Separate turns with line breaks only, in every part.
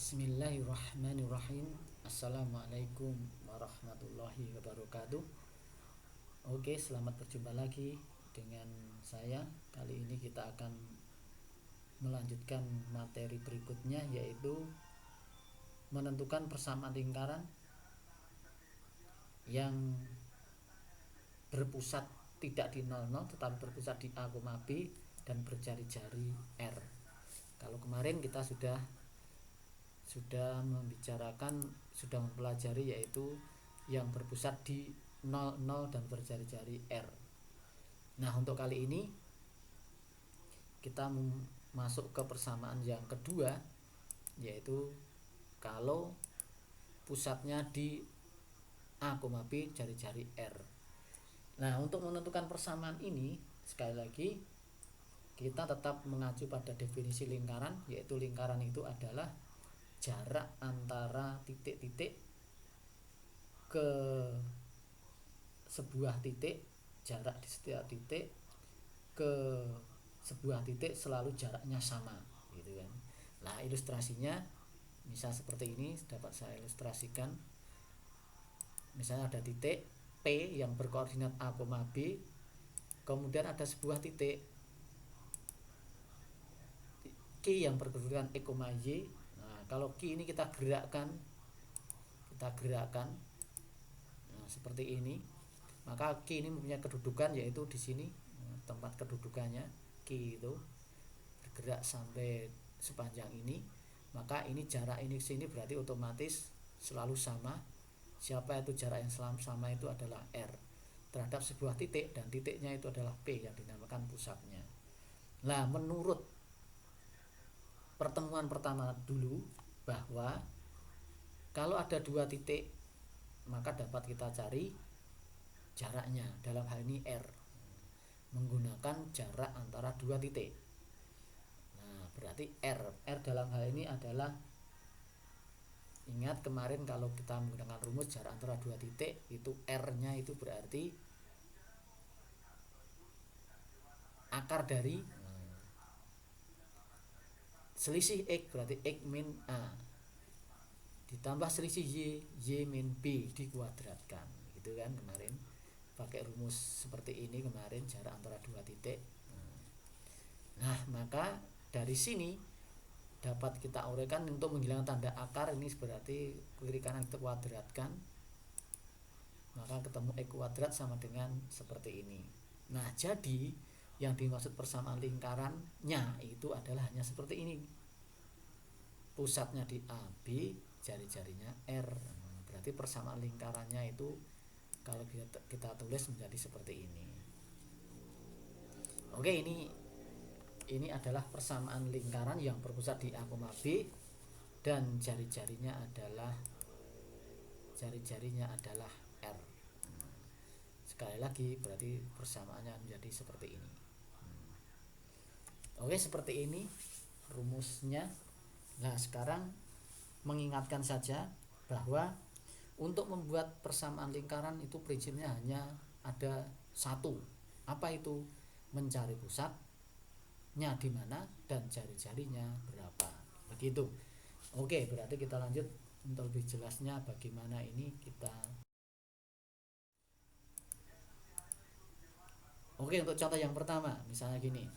Bismillahirrahmanirrahim. Assalamualaikum warahmatullahi wabarakatuh. Oke, selamat berjumpa lagi dengan saya. Kali ini kita akan melanjutkan materi berikutnya, yaitu menentukan persamaan lingkaran yang berpusat tidak di 00 tetapi berpusat di A, B dan berjari-jari R. Kalau kemarin kita sudah mempelajari yaitu yang berpusat di 00 dan berjari-jari R. Nah, untuk kali ini kita masuk ke persamaan yang kedua, yaitu kalau pusatnya di A, B, jari-jari R. Nah, untuk menentukan persamaan ini, sekali lagi kita tetap mengacu pada definisi lingkaran, yaitu lingkaran itu adalah jarak antara titik-titik ke sebuah titik, jarak di setiap titik ke sebuah titik selalu jaraknya sama, gitu kan. Nah, ilustrasinya misal seperti ini dapat saya ilustrasikan. Misalnya ada titik P yang berkoordinat A, B, kemudian ada sebuah titik Q yang berkoordinat X, Y. Nah, kalau Q ini kita gerakkan nah, seperti ini, maka Q ini mempunyai kedudukan yaitu di sini, tempat kedudukannya Q itu bergerak sampai sepanjang ini, maka ini jarak ini ke sini berarti otomatis selalu sama. Siapa itu jarak yang selalu sama? Itu adalah R terhadap sebuah titik, dan titiknya itu adalah P yang dinamakan pusatnya. Nah, menurut pertemuan pertama dulu, bahwa kalau ada dua titik maka dapat kita cari jaraknya, dalam hal ini R, menggunakan jarak antara dua titik. Nah, berarti R dalam hal ini adalah, ingat kemarin kalau kita menggunakan rumus jarak antara dua titik, itu R-nya itu berarti akar dari selisih X, berarti X min A ditambah selisih Y min B dikuadratkan, gitu kan. Kemarin pakai rumus seperti ini kemarin, jarak antara dua titik. Nah, maka dari sini dapat kita uraikan untuk menghilangkan tanda akar, ini berarti kiri kanan kita kuadratkan, maka ketemu X kuadrat sama dengan seperti ini. Nah, jadi yang dimaksud persamaan lingkarannya itu adalah hanya seperti ini. Pusatnya di A, B, jari-jarinya R. Berarti persamaan lingkarannya itu kalau kita tulis menjadi seperti ini. Oke, ini adalah persamaan lingkaran yang berpusat di A, B dan jari-jarinya adalah R. Sekali lagi berarti persamaannya menjadi seperti ini. Oke, seperti ini rumusnya. Nah, sekarang mengingatkan saja bahwa untuk membuat persamaan lingkaran itu prinsipnya hanya ada satu. Apa itu? Mencari pusatnya di mana dan jari-jarinya berapa. Begitu. Oke, berarti kita lanjut untuk lebih jelasnya bagaimana ini kita. Oke, untuk contoh yang pertama, misalnya gini.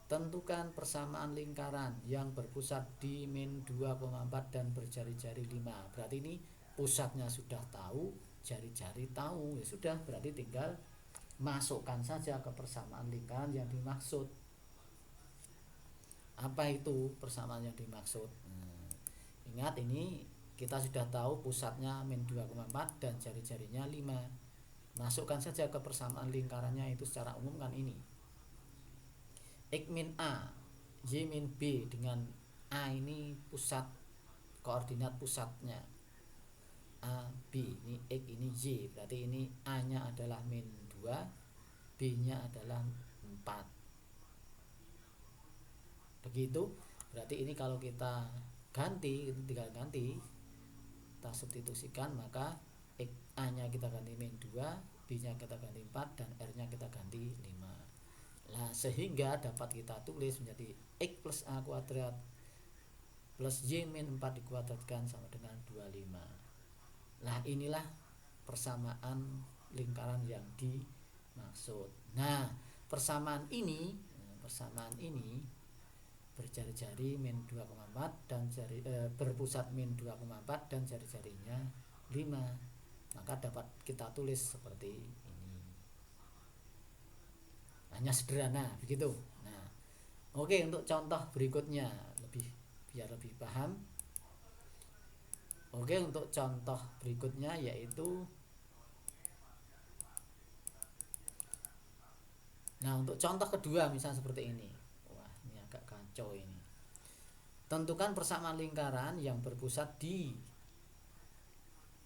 Tentukan persamaan lingkaran yang berpusat di min 2,4 dan berjari-jari 5. Berarti ini pusatnya sudah tahu, jari-jari tahu. Ya sudah, berarti tinggal masukkan saja ke persamaan lingkaran yang dimaksud. Apa itu persamaan yang dimaksud? Ingat, ini kita sudah tahu pusatnya min 2,4 dan jari-jarinya 5. Masukkan saja ke persamaan lingkarannya itu secara umum kan ini. X min A, Y min B, dengan A ini pusat, koordinat pusatnya A, B, ini X, ini Y, berarti ini A nya adalah min 2, B nya adalah 4. Begitu, berarti ini kalau kita ganti, tinggal ganti, kita substitusikan, maka X, A nya kita ganti min 2, B nya kita ganti 4, dan R nya kita ganti 5. Nah, sehingga dapat kita tulis menjadi X plus A kuadrat plus Y min 4 dikuadratkan sama dengan 25. Nah inilah persamaan lingkaran yang dimaksud. Nah persamaan ini berjari-jari min 2,4 dan berpusat min 2,4 dan jari-jarinya 5. Maka dapat kita tulis seperti ini. Hanya sederhana begitu. Nah, oke, untuk contoh berikutnya biar lebih paham. Oke, untuk contoh berikutnya yaitu untuk contoh kedua misalnya seperti ini. Wah, ini agak kacau ini. Tentukan persamaan lingkaran yang berpusat di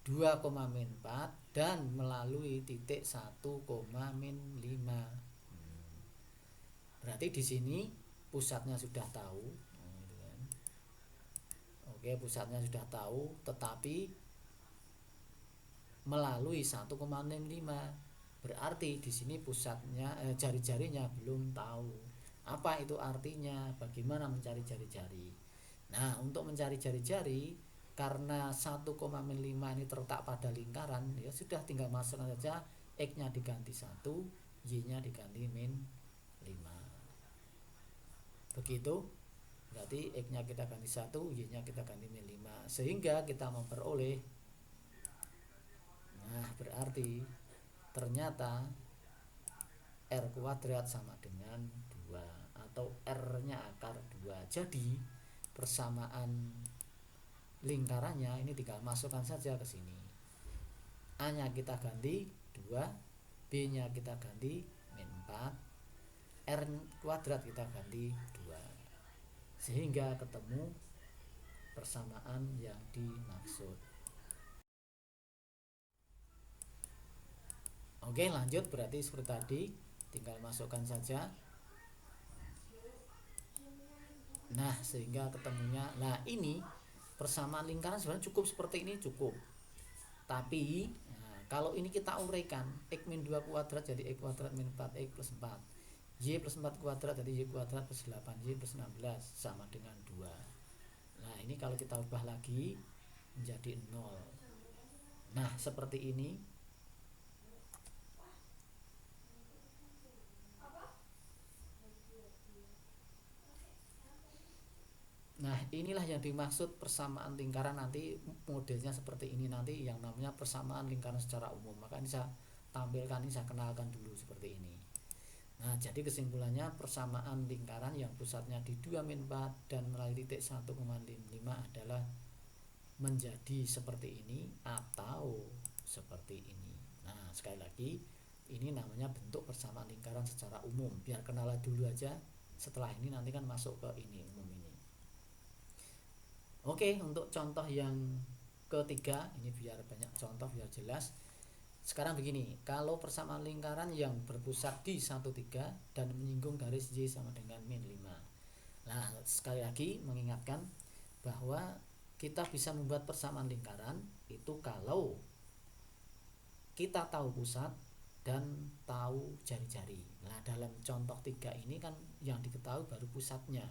2, min 4 dan melalui titik 1, min 5. Berarti di sini pusatnya sudah tahu. Oke, pusatnya sudah tahu, tetapi melalui 1,05. Berarti di sini pusatnya jari-jarinya belum tahu. Apa itu artinya? Bagaimana mencari jari-jari? Nah, untuk mencari jari-jari, karena 1,5 ini terletak pada lingkaran, ya sudah tinggal masukkan saja X-nya diganti 1, Y-nya diganti min 5. Begitu. Berarti X-nya kita ganti 1, Y-nya kita ganti min 5. Sehingga kita memperoleh, nah berarti ternyata R kuadrat sama dengan 2 atau R-nya akar 2. Jadi persamaan lingkarannya ini tinggal masukkan saja ke sini. A-nya kita ganti 2, B-nya kita ganti min 4, R kuadrat kita ganti 2. Sehingga ketemu persamaan yang dimaksud. Oke, lanjut. Berarti seperti tadi, tinggal masukkan saja. Nah, sehingga ketemunya. Nah, ini persamaan lingkaran sebenarnya cukup seperti ini, cukup. Tapi kalau ini kita uraikan, X min 2 kuadrat jadi X kuadrat min 4X plus 4, Y plus 4 kuadrat jadi Y kuadrat plus 8Y plus 16 sama dengan 2. Nah ini kalau kita ubah lagi menjadi 0. Nah seperti ini. Nah inilah yang dimaksud persamaan lingkaran, nanti modelnya seperti ini nanti yang namanya persamaan lingkaran secara umum. Maka ini saya tampilkan, ini saya kenalkan dulu seperti ini. Nah jadi kesimpulannya persamaan lingkaran yang pusatnya di 2, min 4 dan melalui titik 1,5 adalah menjadi seperti ini atau seperti ini. Nah sekali lagi ini namanya bentuk persamaan lingkaran secara umum. Biar kenalan dulu aja, setelah ini nanti kan masuk ke ini umum ini. Oke, untuk contoh yang ketiga, ini biar banyak contoh biar jelas. Sekarang begini, kalau persamaan lingkaran yang berpusat di 1,3 dan menyinggung garis Y sama dengan min 5. Nah, sekali lagi mengingatkan bahwa kita bisa membuat persamaan lingkaran itu kalau kita tahu pusat dan tahu jari-jari. Nah, dalam contoh 3 ini kan yang diketahui baru pusatnya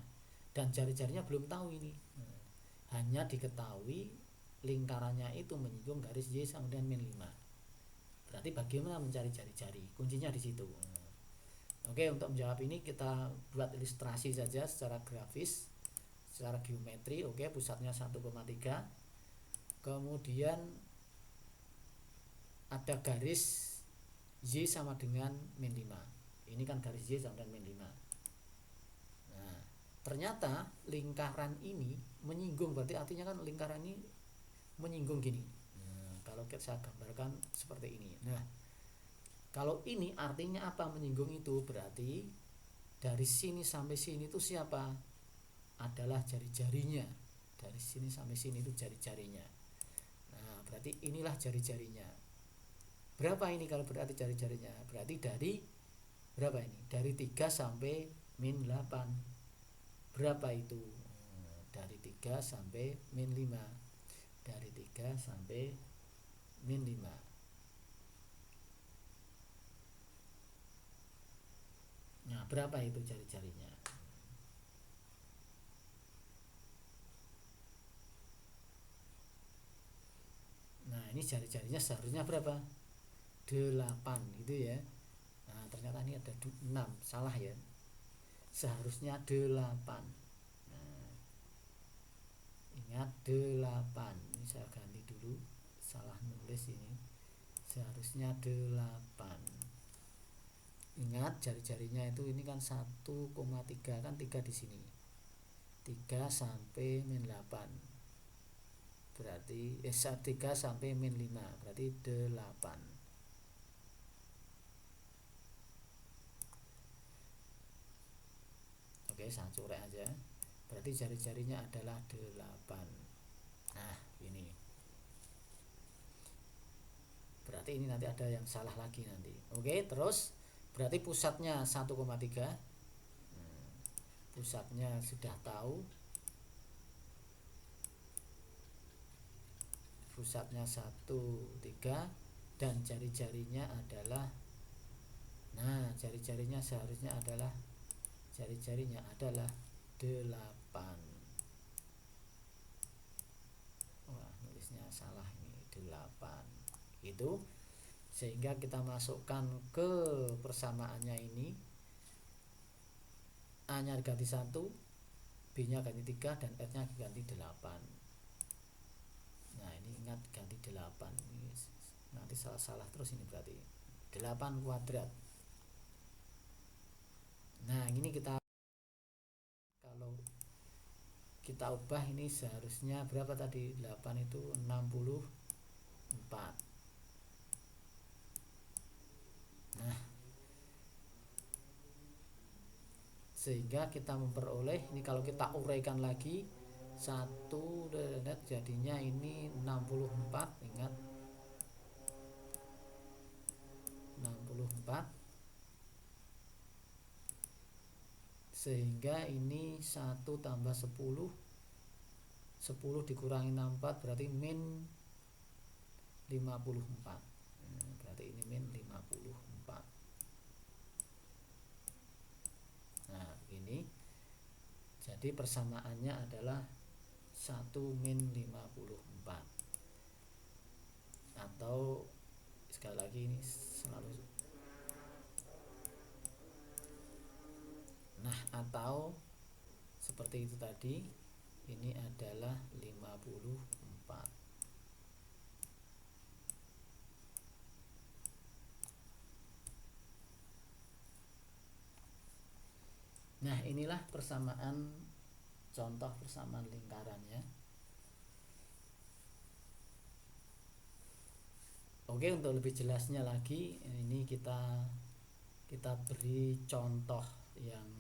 dan jari-jarinya belum tahu ini. Hanya diketahui lingkarannya itu menyinggung garis Y sama dengan min 5. Berarti bagaimana mencari jari-jari? Kuncinya di situ. Oke, untuk menjawab ini kita buat ilustrasi saja secara grafis, secara geometri. Oke, pusatnya 1,3. Kemudian ada garis Y sama dengan min 5. Ini kan garis Y sama dengan min 5. Nah, ternyata lingkaran ini menyinggung, berarti artinya kan lingkaran ini menyinggung gini. Kalau saya gambarkan seperti ini. Nah, kalau ini artinya apa menyinggung itu? Berarti dari sini sampai sini itu siapa? Adalah jari-jarinya. Dari sini sampai sini itu jari-jarinya. Nah, berarti inilah jari-jarinya. Berapa ini kalau berarti jari-jarinya? Berarti dari berapa ini? Dari 3 sampai min 8. Berapa itu? Dari 3 sampai min 5. Dari 3 sampai min 5. Nah, berapa itu jari-jarinya? ini jari-jarinya seharusnya berapa? 8 gitu ya. Nah ternyata ini ada 6, salah ya, seharusnya 8. Nah, ingat 8, ini saya ganti dulu, salah nulis ini, seharusnya 8. Ingat jari-jarinya itu ini kan 1,3, kan 3 di sini, 3 sampai min 8 berarti 3 sampai min 5 berarti 8. Oke, saya corek aja, berarti jari-jarinya adalah 8. Nah ini berarti ini nanti ada yang salah lagi nanti. Oke, terus berarti pusatnya 1,3. Pusatnya sudah tahu, pusatnya 1,3 dan jari-jarinya adalah, nah jari-jarinya seharusnya adalah, jari-jarinya adalah 8. Wah nulisnya salah ini, 8 gitu. Sehingga kita masukkan ke persamaannya ini, A nya ganti 1, B nya ganti 3, dan R nya ganti 8. Nah ini ingat ganti 8, ini nanti salah-salah terus ini, berarti 8 kuadrat. Nah ini kita kalau kita ubah ini seharusnya berapa tadi? 8 itu 64. Nah sehingga kita memperoleh ini, kalau kita uraikan lagi, 1 jadinya ini 64. Ingat 64, sehingga ini 1 tambah 10, 10 dikurangi 64 berarti min 54. Berarti ini min 54. Nah begini, jadi persamaannya adalah 1 min 54, atau sekali lagi ini selalu, nah atau seperti itu tadi, ini adalah 54. Nah inilah persamaan, contoh persamaan lingkarannya. Oke, untuk lebih jelasnya lagi ini kita beri contoh yang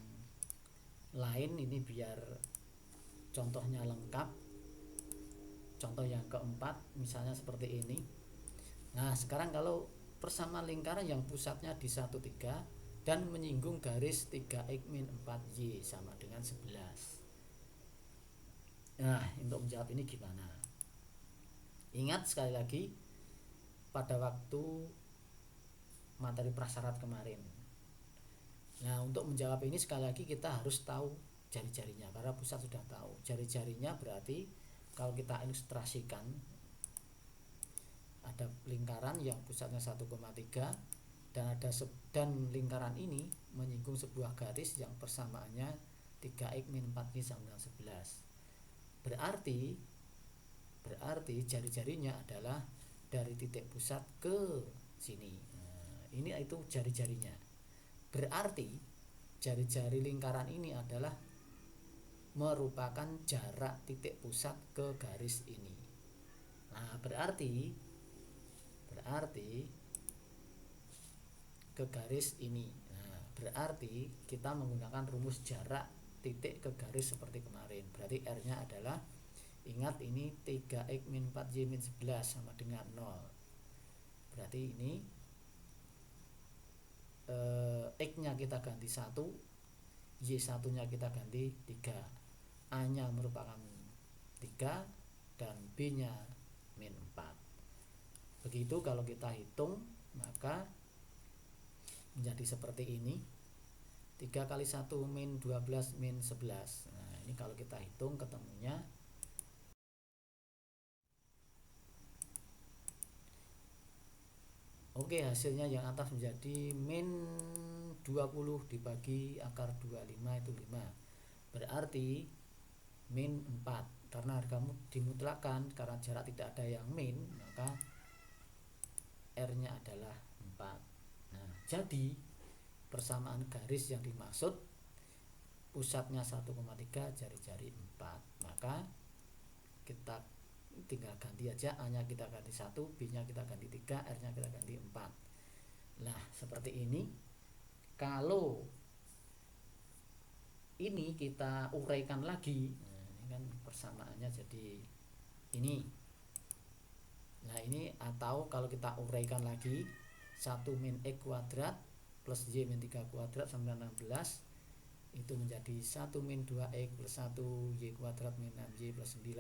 lain ini biar contohnya lengkap. Contoh yang keempat misalnya seperti ini. Nah sekarang kalau persamaan lingkaran yang pusatnya di 1,3 dan menyinggung garis 3x min 4y sama dengan 11. Nah untuk menjawab ini gimana? Ingat sekali lagi pada waktu materi prasyarat kemarin. Nah untuk menjawab ini sekali lagi kita harus tahu jari-jarinya, karena pusat sudah tahu. Jari-jarinya berarti kalau kita ilustrasikan, ada lingkaran yang pusatnya 1,3 dan lingkaran ini menyinggung sebuah garis yang persamaannya 3x min 4y sama dengan 11. Berarti jari-jarinya adalah dari titik pusat ke sini. Nah, ini itu jari-jarinya. Berarti jari-jari lingkaran ini adalah merupakan jarak titik pusat ke garis ini. Nah, berarti ke garis ini. Nah, berarti kita menggunakan rumus jarak titik ke garis seperti kemarin. Berarti R-nya adalah, ingat ini 3x min 4y min 11 sama dengan 0. Berarti ini X-nya kita ganti 1, Y1-nya kita ganti 3, A-nya merupakan 3, dan B-nya min 4. Begitu kalau kita hitung, maka menjadi seperti ini. 3 kali 1 min 12 min 11. Nah ini kalau kita hitung ketemunya Oke, hasilnya yang atas menjadi min 20 dibagi akar 25 itu 5. Berarti min 4. Karena harga dimutlakan, karena jarak tidak ada yang min, maka R-nya adalah 4. Nah, jadi persamaan garis yang dimaksud pusatnya 1,3, jari-jari 4. Maka kita tinggal ganti aja, A-nya kita ganti 1, B-nya kita ganti 3, R-nya kita ganti 4. Nah, seperti ini. Kalau ini kita uraikan lagi, nah, ini kan persamaannya jadi ini. Nah, ini atau kalau kita uraikan lagi 1 min X kuadrat plus Y min 3 kuadrat sama 16 itu menjadi 1 min 2X plus 1 Y kuadrat min 6Y plus 9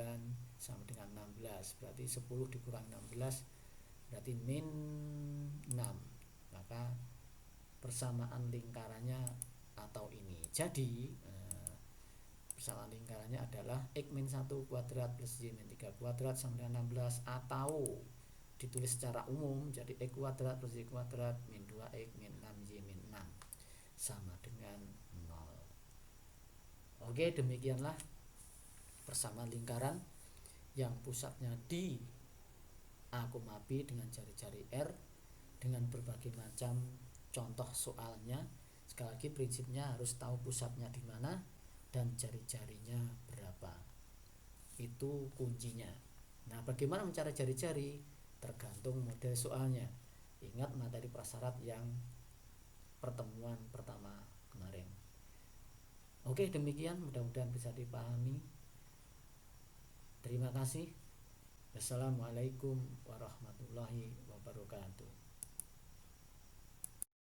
sama dengan 16. Berarti 10 dikurang 16 berarti min 6. Maka persamaan lingkarannya atau ini. Jadi persamaan lingkarannya adalah X min 1 kuadrat plus Y min 3 kuadrat sama dengan 16, atau ditulis secara umum jadi X kuadrat plus Y kuadrat min 2X min 6Y min 6 sama dengan 0. Oke, demikianlah persamaan lingkaran yang pusatnya di A, B dengan jari-jari R dengan berbagai macam contoh soalnya. Sekali lagi prinsipnya harus tahu pusatnya di mana dan jari-jarinya berapa. Itu kuncinya. Nah, bagaimana mencari jari-jari? Tergantung model soalnya. Ingat materi prasyarat yang pertemuan pertama kemarin. Oke, demikian, mudah-mudahan bisa dipahami. Terima kasih. Wassalamualaikum warahmatullahi wabarakatuh.